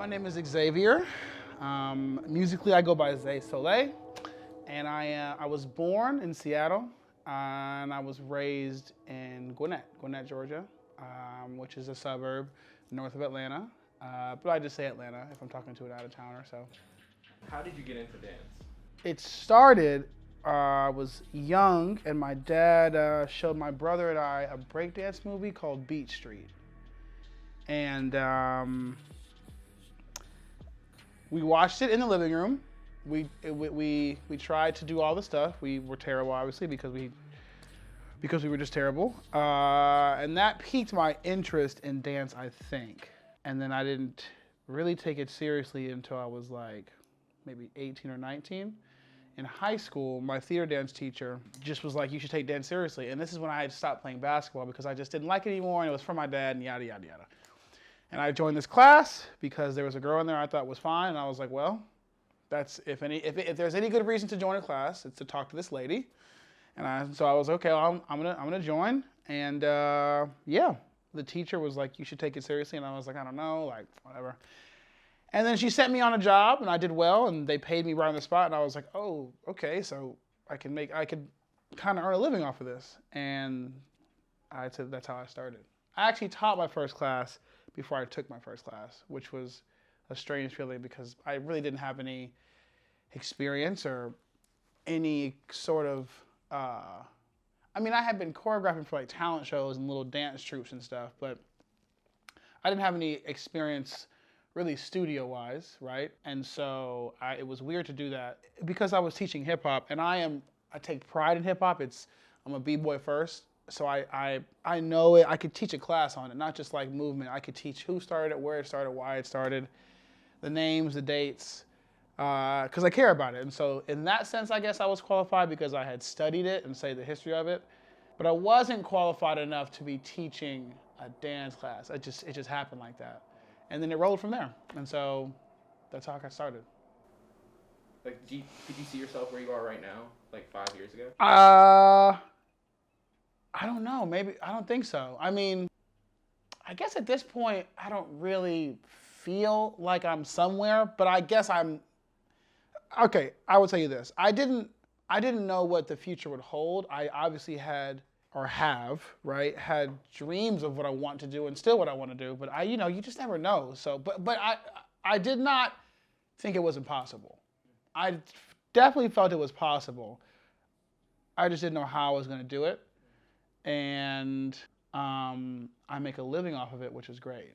My name is Xavier. Musically, I go by Xay Zoleil, and I was born in Seattle, and I was raised in Gwinnett, Georgia, which is a suburb north of Atlanta. But I just say Atlanta if I'm talking to an out-of-towner. So, how did you get into dance? it started. I was young, and my dad showed my brother and I a breakdance movie called Beat Street, and we watched it in the living room. We tried to do all the stuff. We were terrible, obviously, because we were just terrible. And that piqued my interest in dance, I think. And then I didn't really take it seriously until I was like maybe 18 or 19. In high school, my theater dance teacher just was like, you should take dance seriously. And this is when I had stopped playing basketball because I just didn't like it anymore, and it was from my dad, and yada, yada, yada. And I joined this class because there was a girl in there I thought was fine, and I was like, well, that's if there's any good reason to join a class, it's to talk to this lady. And so I was okay. Well, I'm gonna join, and yeah, the teacher was like, you should take it seriously, and I was like, I don't know, like whatever. And then she sent me on a job, and I did well, and they paid me right on the spot, and I was like, oh, okay, so I could kind of earn a living off of this, and I said that's how I started. I actually taught my first class before I took my first class, which was a strange feeling because I really didn't have any experience or any sort of, I mean, I had been choreographing for like talent shows and little dance troupes and stuff, but I didn't have any experience really studio-wise, right? And so it was weird to do that because I was teaching hip-hop, and I take pride in hip-hop. I'm a b-boy first. So I know it. I could teach a class on it, not just like movement. I could teach who started it, where it started, why it started, the names, the dates, because I care about it. And so in that sense, I guess I was qualified because I had studied it and studied the history of it. But I wasn't qualified enough to be teaching a dance class. It just happened like that. And then it rolled from there. And so that's how I got started. Like, could you see yourself where you are right now, like 5 years ago? I don't know. Maybe, I don't think so. I mean, I guess at this point, I don't really feel like I'm somewhere, but I guess okay, I will tell you this. I didn't know what the future would hold. I obviously had dreams of what I want to do and still what I want to do, but you just never know. So, but I did not think it was impossible. I definitely felt it was possible. I just didn't know how I was going to do it. And I make a living off of it, which is great.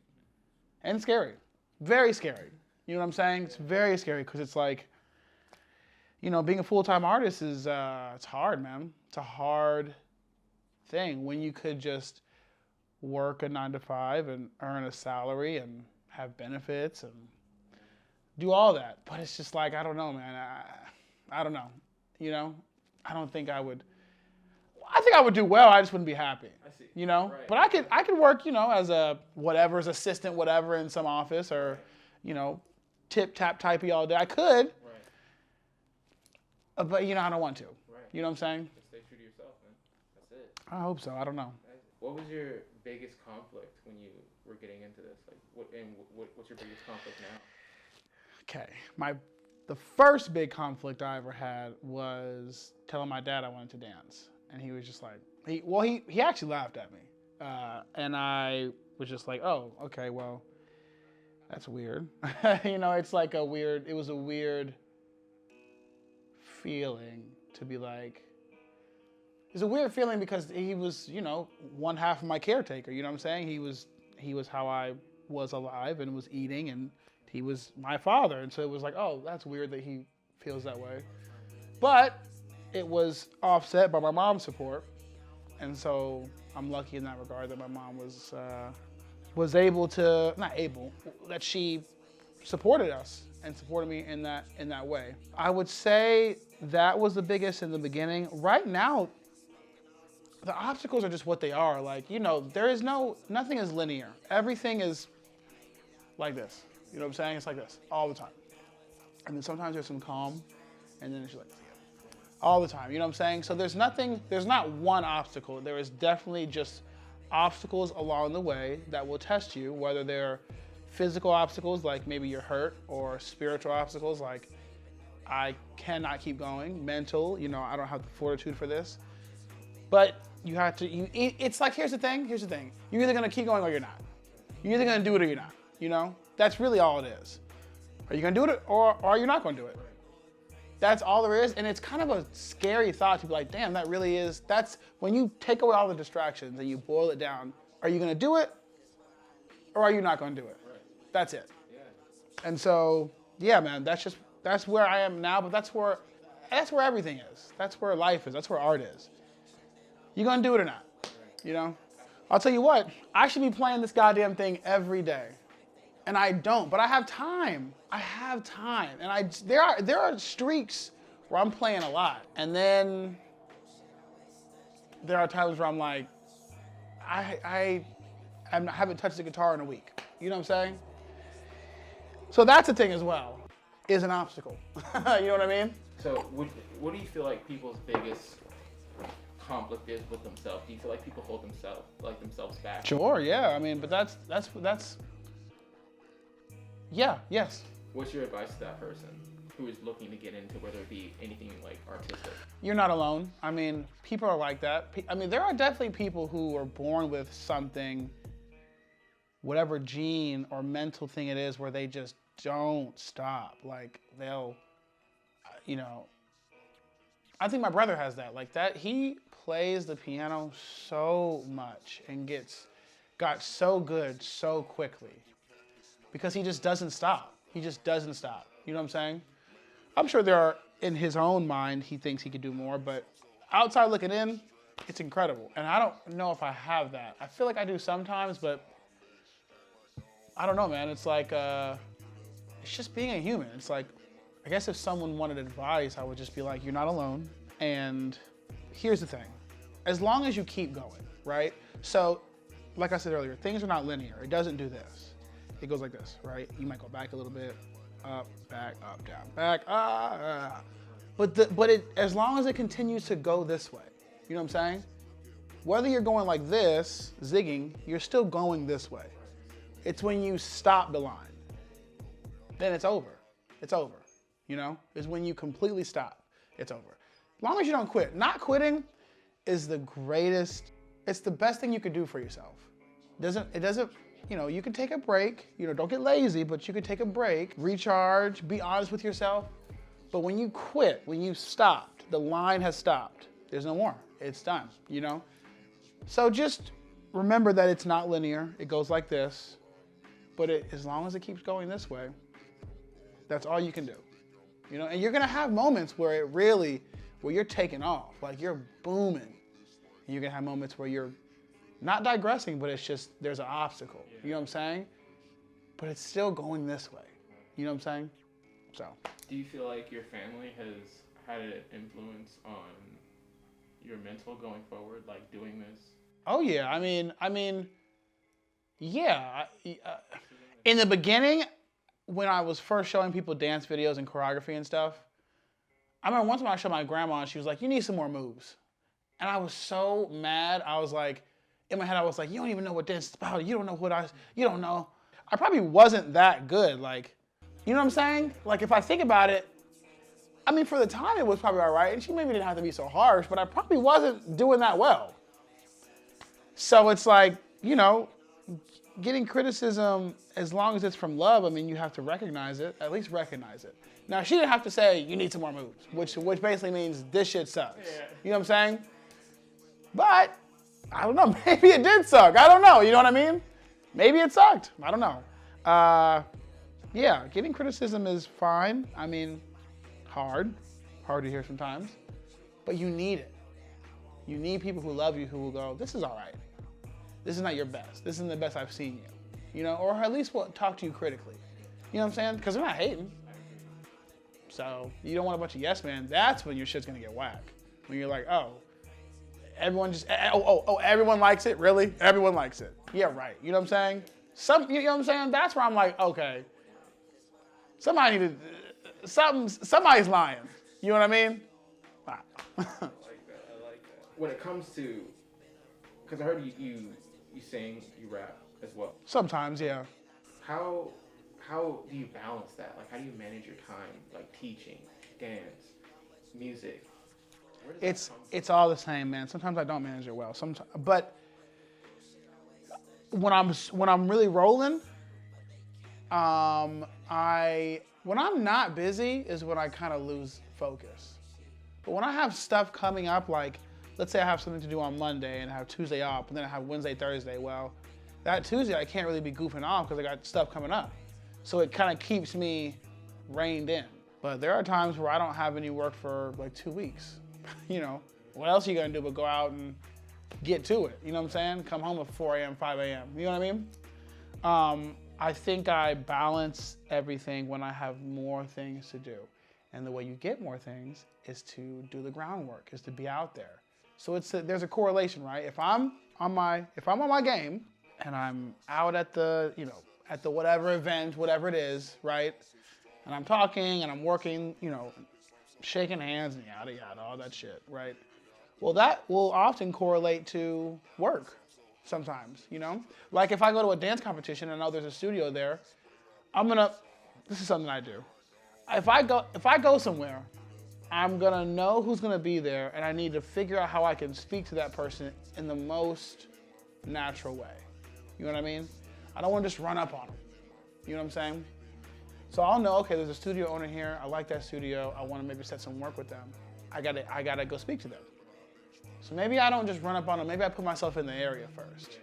And scary. Very scary. You know what I'm saying? It's very scary because it's like, being a full-time artist is, it's hard, man. It's a hard thing when you could just work a 9-to-5 and earn a salary and have benefits and do all that. But it's just like, I don't know, man. I don't know. I don't think I would. I think I would do well. I just wouldn't be happy. I see. Right. But I could work, as a as assistant, whatever, in some office, or, tip tap typey all day. I could. Right. But I don't want to. Right. You know what I'm saying? Just stay true to yourself, man. That's it. I hope so. I don't know. What was your biggest conflict when you were getting into this? Like, what's your biggest conflict now? Okay. The first big conflict I ever had was telling my dad I wanted to dance. And he was just like, he actually laughed at me. And I was just like, oh, okay, well, that's weird. It's like it was a weird feeling to be like, it's a weird feeling because he was, one half of my caretaker, you know what I'm saying? He was how I was alive and was eating, and he was my father. And so it was like, oh, that's weird that he feels that way. But it was offset by my mom's support, and so I'm lucky in that regard that my mom was able to, that she supported us and supported me in that way. I would say that was the biggest in the beginning. Right now, the obstacles are just what they are. Like, nothing is linear. Everything is like this. You know what I'm saying? It's like this all the time. And then sometimes there's some calm, and then it's like, all the time, you know what I'm saying? So there's not one obstacle. There is definitely just obstacles along the way that will test you, whether they're physical obstacles, like maybe you're hurt, or spiritual obstacles, like I cannot keep going. Mental, you know, I don't have the fortitude for this. But you have to, it's like, here's the thing. You're either gonna keep going or you're not. You're either gonna do it or you're not, you know? That's really all it is. Are you gonna do it or you're not gonna do it? That's all there is, and it's kind of a scary thought to be like, damn, that really is, that's, when you take away all the distractions and you boil it down, are you gonna do it or are you not gonna do it? That's it. And so, yeah, man, that's where I am now, but that's where everything is. That's where life is, that's where art is. You gonna do it or not, you know? I'll tell you what, I should be playing this goddamn thing every day. And I don't, but I have time. And there are streaks where I'm playing a lot. And then there are times where I'm like, I haven't touched the guitar in a week. You know what I'm saying? So that's a thing as well, is an obstacle. You know what I mean? So what do you feel like people's biggest conflict is with themselves? Do you feel like people hold themselves back? Sure, yeah. I mean, but that's yeah, yes. What's your advice to that person who is looking to get into whether it be anything like artistic? You're not alone. I mean, people are like that. I mean, there are definitely people who are born with something, whatever gene or mental thing it is, where they just don't stop. Like, they'll, you know, I think my brother has that. Like that, he plays the piano so much and got so good so quickly. Because he just doesn't stop. You know what I'm saying? I'm sure in his own mind, he thinks he could do more, but outside looking in, it's incredible. And I don't know if I have that. I feel like I do sometimes, but I don't know, man. It's like, it's just being a human. It's like, I guess if someone wanted advice, I would just be like, you're not alone. And here's the thing. As long as you keep going, right? So, like I said earlier, things are not linear. It doesn't do this. It goes like this, right? You might go back a little bit, up, back, up, down, back, But as long as it continues to go this way, you know what I'm saying? Whether you're going like this, zigging, you're still going this way. It's when you stop the line, then it's over. It's over, you know? It's when you completely stop, it's over. As long as you don't quit. Not quitting is the greatest, it's the best thing you could do for yourself. It doesn't, you know, you can take a break, you know, don't get lazy, but you can take a break, recharge, be honest with yourself. But when you quit, when you stopped, the line has stopped. There's no more, it's done, you know? So just remember that it's not linear. It goes like this, but as long as it keeps going this way, that's all you can do, you know? And you're gonna have moments where where you're taking off, like you're booming. And you're gonna have moments where you're not digressing, but it's just, there's an obstacle. You know what I'm saying? But it's still going this way. You know what I'm saying? So. Do you feel like your family has had an influence on your mental going forward, like doing this? Oh yeah, I mean, yeah. In the beginning, when I was first showing people dance videos and choreography and stuff, I remember one time I showed my grandma and she was like, you need some more moves. And I was so mad. I was like, in my head, I was like, you don't even know what dance is about. You don't know you don't know. I probably wasn't that good. Like, you know what I'm saying? Like, if I think about it, I mean, for the time, it was probably all right. And she maybe didn't have to be so harsh, but I probably wasn't doing that well. So it's like, you know, getting criticism, as long as it's from love, I mean, you have to recognize it, at least recognize it. Now, she didn't have to say, you need some more moves, which basically means this shit sucks. Yeah. You know what I'm saying? But, I don't know, maybe it did suck. I don't know, you know what I mean? Maybe it sucked, I don't know. Yeah, getting criticism is fine. I mean, hard to hear sometimes, but you need it. You need people who love you who will go, this is all right. This is not your best. This isn't the best I've seen you. You know, or at least will talk to you critically. You know what I'm saying? Because they're not hating. So you don't want a bunch of yes men. That's when your shit's gonna get whack. When you're like, oh, everyone just, everyone likes it? Really? Everyone likes it. Yeah, right. You know what I'm saying? You know what I'm saying? That's where I'm like, okay, somebody's lying. You know what I mean? I like that. When it comes to, because I heard you sing, you rap as well. Sometimes, yeah. How do you balance that? Like, how do you manage your time? Like teaching, dance, music. Where does that come from? It's all the same, man. Sometimes I don't manage it well. Sometimes, but when I'm really rolling, when I'm not busy is when I kind of lose focus. But when I have stuff coming up, like let's say I have something to do on Monday and I have Tuesday off, and then I have Wednesday, Thursday. Well, that Tuesday I can't really be goofing off because I got stuff coming up. So it kind of keeps me reined in. But there are times where I don't have any work for like 2 weeks. You know, what else are you gonna do but go out and get to it? You know what I'm saying? Come home at 4 a.m., 5 a.m. You know what I mean? I think I balance everything when I have more things to do. And the way you get more things is to do the groundwork, is to be out there. So there's a correlation, right? If I'm on my game and I'm out at the, at the whatever event, whatever it is, right? And I'm talking and I'm working, shaking hands and yada yada, all that shit, right? Well, that will often correlate to work sometimes, Like if I go to a dance competition and I know there's a studio there, this is something I do. If I go somewhere, I'm gonna know who's gonna be there, and I need to figure out how I can speak to that person in the most natural way. You know what I mean? I don't wanna just run up on them. You know what I'm saying? So I'll know, okay, there's a studio owner here. I like that studio. I wanna maybe set some work with them. I gotta go speak to them. So maybe I don't just run up on them. Maybe I put myself in the area first.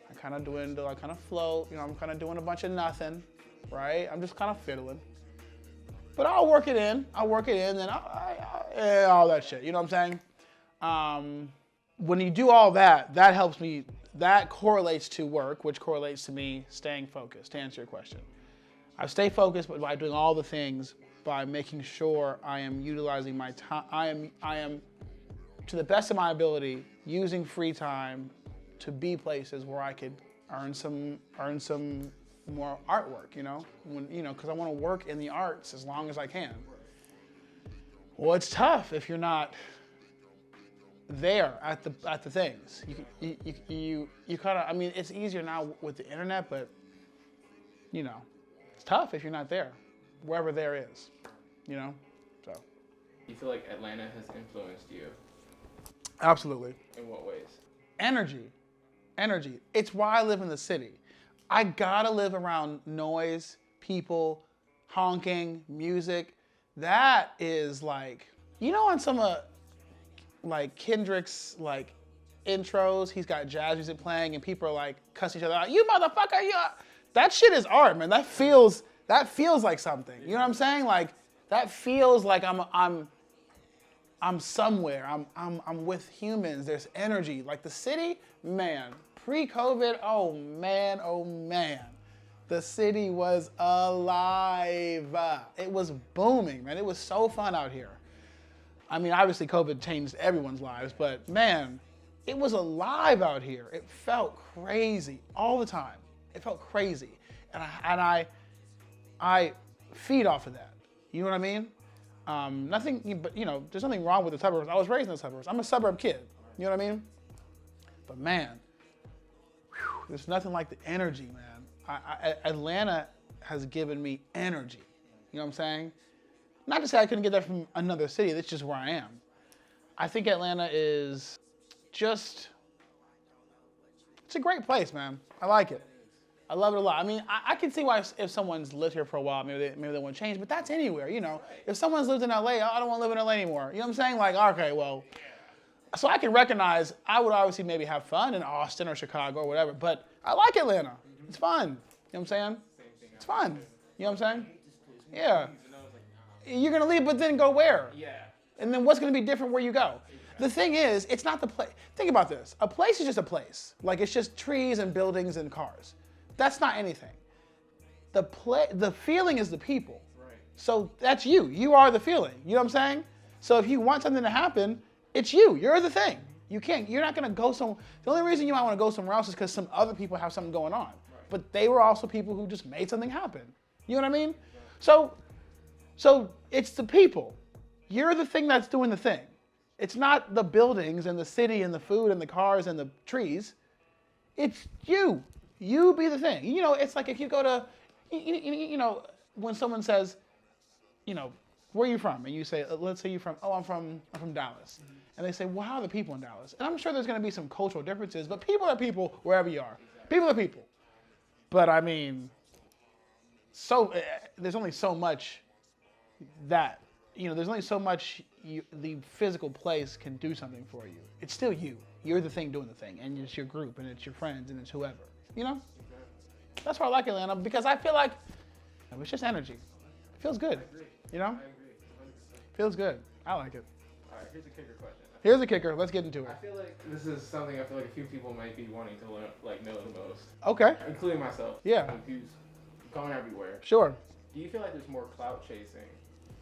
I kind of dwindle, I kind of float. I'm kind of doing a bunch of nothing, right? I'm just kind of fiddling. But I'll work it in, then all that shit, you know what I'm saying? When you do all that, that helps me, that correlates to work, which correlates to me staying focused, to answer your question. I stay focused by doing all the things, by making sure I am utilizing my time, I am, to the best of my ability, using free time to be places where I could earn some more artwork, because I want to work in the arts as long as I can. Well, it's tough if you're not there at the things. You kind of, it's easier now with the internet, but it's tough if you're not there, wherever there is, so. You feel like Atlanta has influenced you? Absolutely. In what ways? Energy. It's why I live in the city. I gotta live around noise, people, honking, music. That is like, on some like Kendrick's like intros, he's got jazz music playing and people are like cussing each other out. You motherfucker, you. That shit is art, man. That feels like something. You know what I'm saying? Like that feels like I'm somewhere. I'm with humans. There's energy. Like the city, man. Pre-COVID, oh man. The city was alive. It was booming, man. It was so fun out here. Obviously COVID changed everyone's lives, but man, it was alive out here. It felt crazy all the time. It felt crazy. And I feed off of that. You know what I mean? Nothing, but there's nothing wrong with the suburbs. I was raised in the suburbs. I'm a suburb kid. You know what I mean? But man, there's nothing like the energy, man. Atlanta has given me energy. You know what I'm saying? Not to say I couldn't get that from another city. That's just where I am. I think Atlanta is just, it's a great place, man. I like it. I love it a lot. I can see why if someone's lived here for a while, maybe they want to change, but that's anywhere, If someone's lived in LA, I don't want to live in LA anymore. You know what I'm saying? Like, okay, well, so I can recognize, I would obviously maybe have fun in Austin or Chicago or whatever, but I like Atlanta. It's fun. You know what I'm saying? It's fun. You know what I'm saying? Yeah. You're going to leave, but then go where? Yeah. And then what's going to be different where you go? The thing is, it's not the place. Think about this. A place is just a place. Like, it's just trees and buildings and cars. That's not anything. The feeling is the people. Right. So that's you. You are the feeling. You know what I'm saying? So if you want something to happen, it's you. You're the thing. You're not going to go somewhere. The only reason you might want to go somewhere else is because some other people have something going on. Right. But they were also people who just made something happen. You know what I mean? Right. So it's the people. You're the thing that's doing the thing. It's not the buildings and the city and the food and the cars and the trees. It's you. You be the thing. It's like if you go to You know, when someone says, you know, where are you from? And you say, let's say you're from, I'm from Dallas. And they say, well, how are the people in Dallas? And I'm sure there's going to be some cultural differences, but people are people wherever you are. People are people. But I mean, there's only so much that, there's only so much the physical place can do something for you. It's still you. You're the thing doing the thing, and it's your group, and it's your friends, and it's whoever. That's why I like Atlanta, because I feel like it's just energy. It feels good. I agree. I agree. 100%. Feels good. I like it. All right, here's a kicker question. Here's a kicker. Let's get into it. I feel like this is something I feel like a few people might be wanting to learn, know the most. Okay. Including myself. Yeah. Who's going everywhere. Sure. Do you feel like there's more clout chasing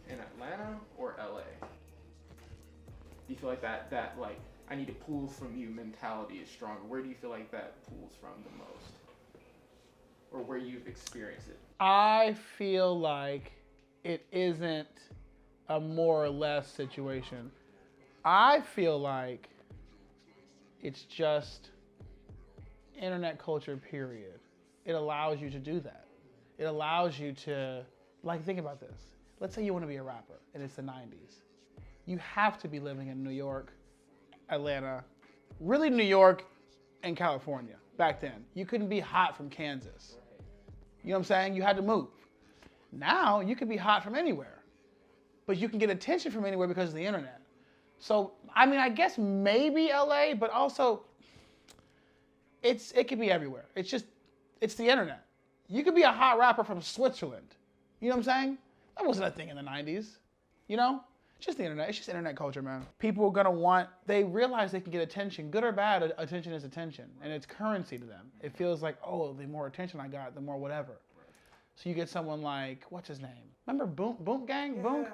in Atlanta or LA? Do you feel like that like I need to pull from you mentality is stronger? Where do you feel like that pulls from the most? Or where you've experienced it? I feel like it isn't a more or less situation. I feel like it's just internet culture, period. It allows you to do that. It allows you to, think about this. Let's say you want to be a rapper and it's the 90s. You have to be living in New York, Atlanta, really New York and California back then. You couldn't be hot from Kansas. You know what I'm saying? You had to move. Now you can be hot from anywhere, but you can get attention from anywhere because of the internet. So, I guess maybe LA, but also it could be everywhere. It's the internet. You could be a hot rapper from Switzerland. You know what I'm saying? That wasn't a thing in the 90s. It's just the internet. It's just internet culture, man. People are gonna they realize they can get attention. Good or bad, attention is attention. And it's currency to them. It feels like, the more attention I got, the more whatever. So you get someone like, what's his name? Remember Boom Gang? Yeah. Boom?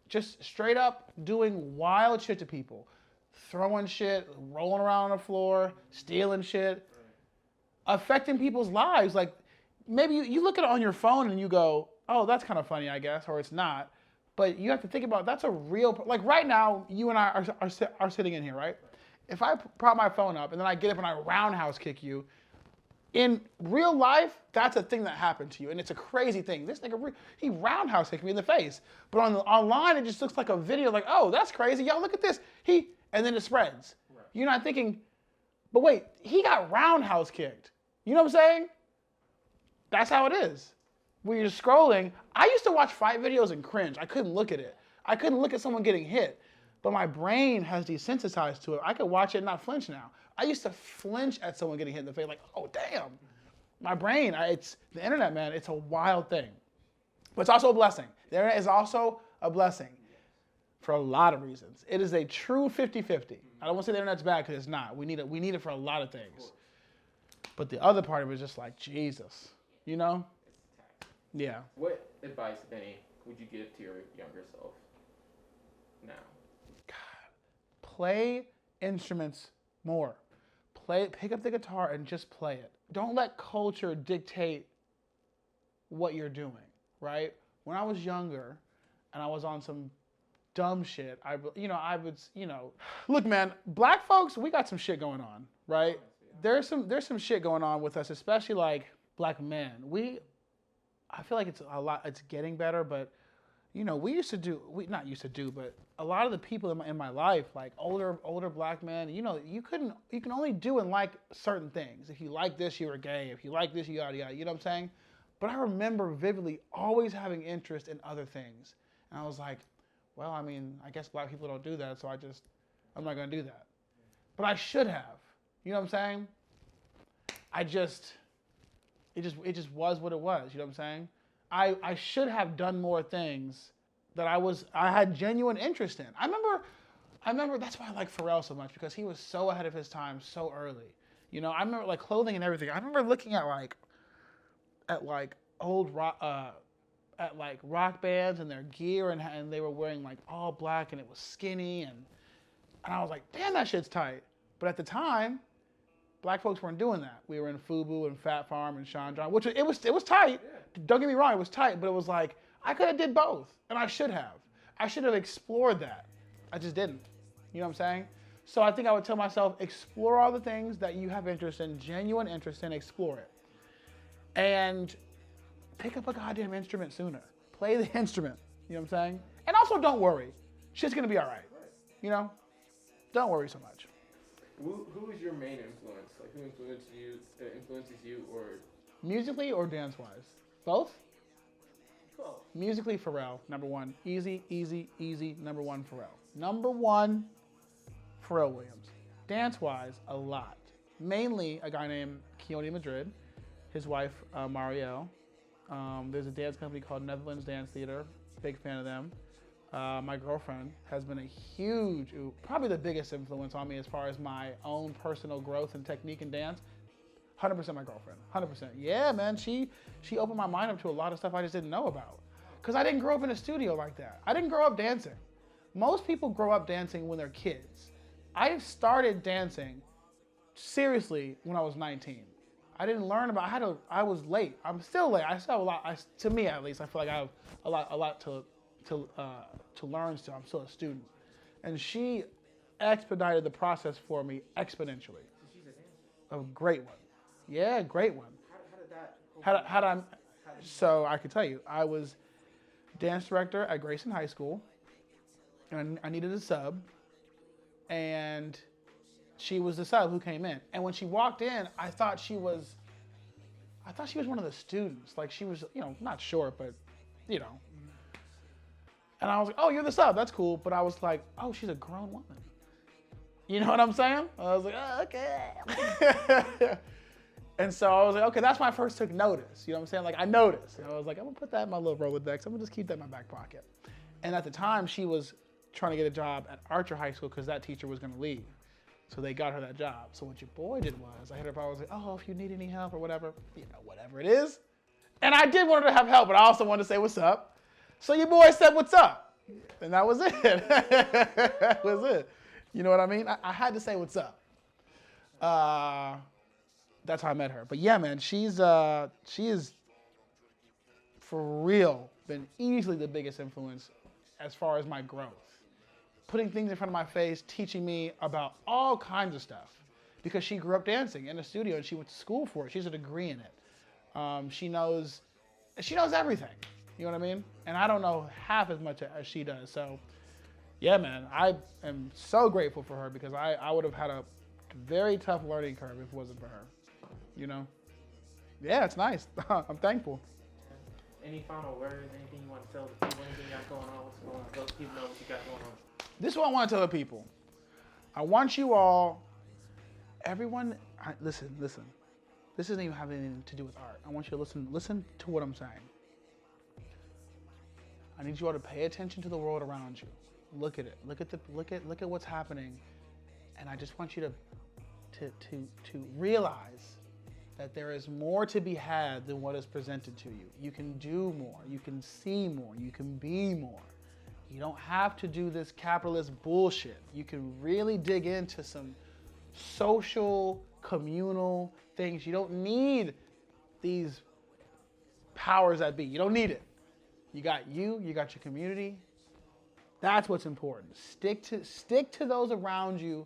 Just straight up doing wild shit to people. Throwing shit, rolling around on the floor, stealing shit. Affecting people's lives. Like, maybe you look at it on your phone and you go, oh, that's kind of funny, I guess, or it's not. But you have to think about, that's a real, like right now, you and I are sitting in here, right? If I prop my phone up and then I get up and I roundhouse kick you, in real life, that's a thing that happened to you, and it's a crazy thing. This nigga, he roundhouse kicked me in the face. But online, it just looks like a video like, oh, that's crazy. Y'all look at this. And then it spreads. Right. You're not thinking, but wait, he got roundhouse kicked. You know what I'm saying? That's how it is. When you're scrolling, I used to watch fight videos and cringe. I couldn't look at it. I couldn't look at someone getting hit. But my brain has desensitized to it. I could watch it and not flinch now. I used to flinch at someone getting hit in the face, like, oh, damn. My brain, it's the internet, man, it's a wild thing. But it's also a blessing. The internet is also a blessing for a lot of reasons. It is a true 50-50. I don't want to say the internet's bad because it's not. We need it for a lot of things. But the other part of it is just like, Jesus, Yeah. What advice, if any, would you give to your younger self now? God, play instruments more. Pick up the guitar and just play it. Don't let culture dictate what you're doing, right? When I was younger and I was on some dumb shit, look, man, black folks, we got some shit going on, right? There's some shit going on with us, especially like black men. I feel like it's getting better, but but a lot of the people in my life, like older black men, you can only do and like certain things. If you like this, you were gay. If you like this, you yada yada. You know what I'm saying? But I remember vividly always having interest in other things, and I was like, well, I guess black people don't do that, so I'm not gonna do that. But I should have. You know what I'm saying? It just was what it was. You know what I'm saying? I should have done more things that I had genuine interest in. I remember that's why I like Pharrell so much, because he was so ahead of his time so early. I remember like clothing and everything. I remember looking at old rock bands and their gear, and they were wearing like all black and it was skinny, and I was like, damn, that shit's tight. But at the time, black folks weren't doing that. We were in FUBU and Fat Farm and Sean John, which it was tight. Yeah. Don't get me wrong, it was tight, but it was like, I could have did both, and I should have. I should have explored that. I just didn't. You know what I'm saying? So I think I would tell myself, explore all the things that you have interest in, genuine interest in, explore it. And pick up a goddamn instrument sooner. Play the instrument. You know what I'm saying? And also, don't worry. Shit's gonna be all right. You know? Don't worry so much. Who is your main influence? Like, who influences you, or musically or dance-wise? Both? Cool. Musically, Pharrell, number one. Easy, number one, Pharrell. Number one, Pharrell Williams. Dance-wise, a lot. Mainly a guy named Keone Madrid, his wife, Marielle. There's a dance company called Netherlands Dance Theater. Big fan of them. My girlfriend has been a huge, probably the biggest influence on me as far as my own personal growth and technique in dance. 100% my girlfriend, 100%. Yeah, man, she opened my mind up to a lot of stuff I just didn't know about. Because I didn't grow up in a studio like that. I didn't grow up dancing. Most people grow up dancing when they're kids. I started dancing seriously when I was 19. I didn't learn about, I was late. I'm still late. I still have a lot, to me at least, I feel like I have a lot to learn still. I'm still a student. And she expedited the process for me exponentially. So she's a dancer. A great one. Yeah, great one. How did that? So I could tell you, I was dance director at Grayson High School, and I needed a sub, and she was the sub who came in. And when she walked in, I thought she was one of the students. Like, she was, not short, but, And I was like, oh, you're the sub, that's cool. But I was like, oh, she's a grown woman. You know what I'm saying? I was like, oh, okay. And so I was like, okay, that's when I first took notice. You know what I'm saying? Like, I noticed. And I was like, I'm gonna put that in my little Rolodex. I'm gonna just keep that in my back pocket. And at the time, she was trying to get a job at Archer High School because that teacher was gonna leave. So they got her that job. So what your boy did was, I hit her up, I was like, oh, if you need any help or whatever, whatever it is. And I did want her to have help, but I also wanted to say what's up. So your boy said, what's up? And that was it. That was it. You know what I mean? I had to say what's up. That's how I met her. But yeah, man, she is for real been easily the biggest influence as far as my growth. Putting things in front of my face, teaching me about all kinds of stuff. Because she grew up dancing in a studio and she went to school for it. She has a degree in it. She knows everything. You know what I mean? And I don't know half as much as she does. So yeah, man, I am so grateful for her because I would have had a very tough learning curve if it wasn't for her. Yeah, it's nice. I'm thankful. Any final words? Anything you want to tell the people? Anything you got going on? What's going on? Let people know what you got going on. This is what I want to tell the people. I want you all, everyone, listen. This doesn't even have anything to do with art. I want you to listen to what I'm saying. I need you all to pay attention to the world around you. Look at it. Look at what's happening. And I just want you to realize that there is more to be had than what is presented to you. You can do more, you can see more, you can be more. You don't have to do this capitalist bullshit. You can really dig into some social, communal things. You don't need these powers that be. You don't need it. You got your community. That's what's important. Stick to those around you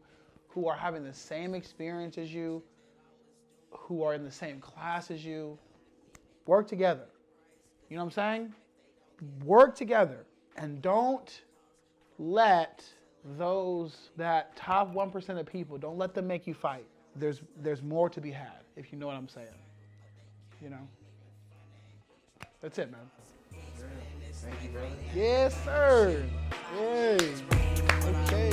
who are having the same experience as you, who are in the same class as you. Work together. You know what I'm saying? Work together. And don't let that top 1% of people, don't let them make you fight. There's more to be had, if you know what I'm saying. That's it, man. Thank you, brother. Yes, sir. Yay. Okay.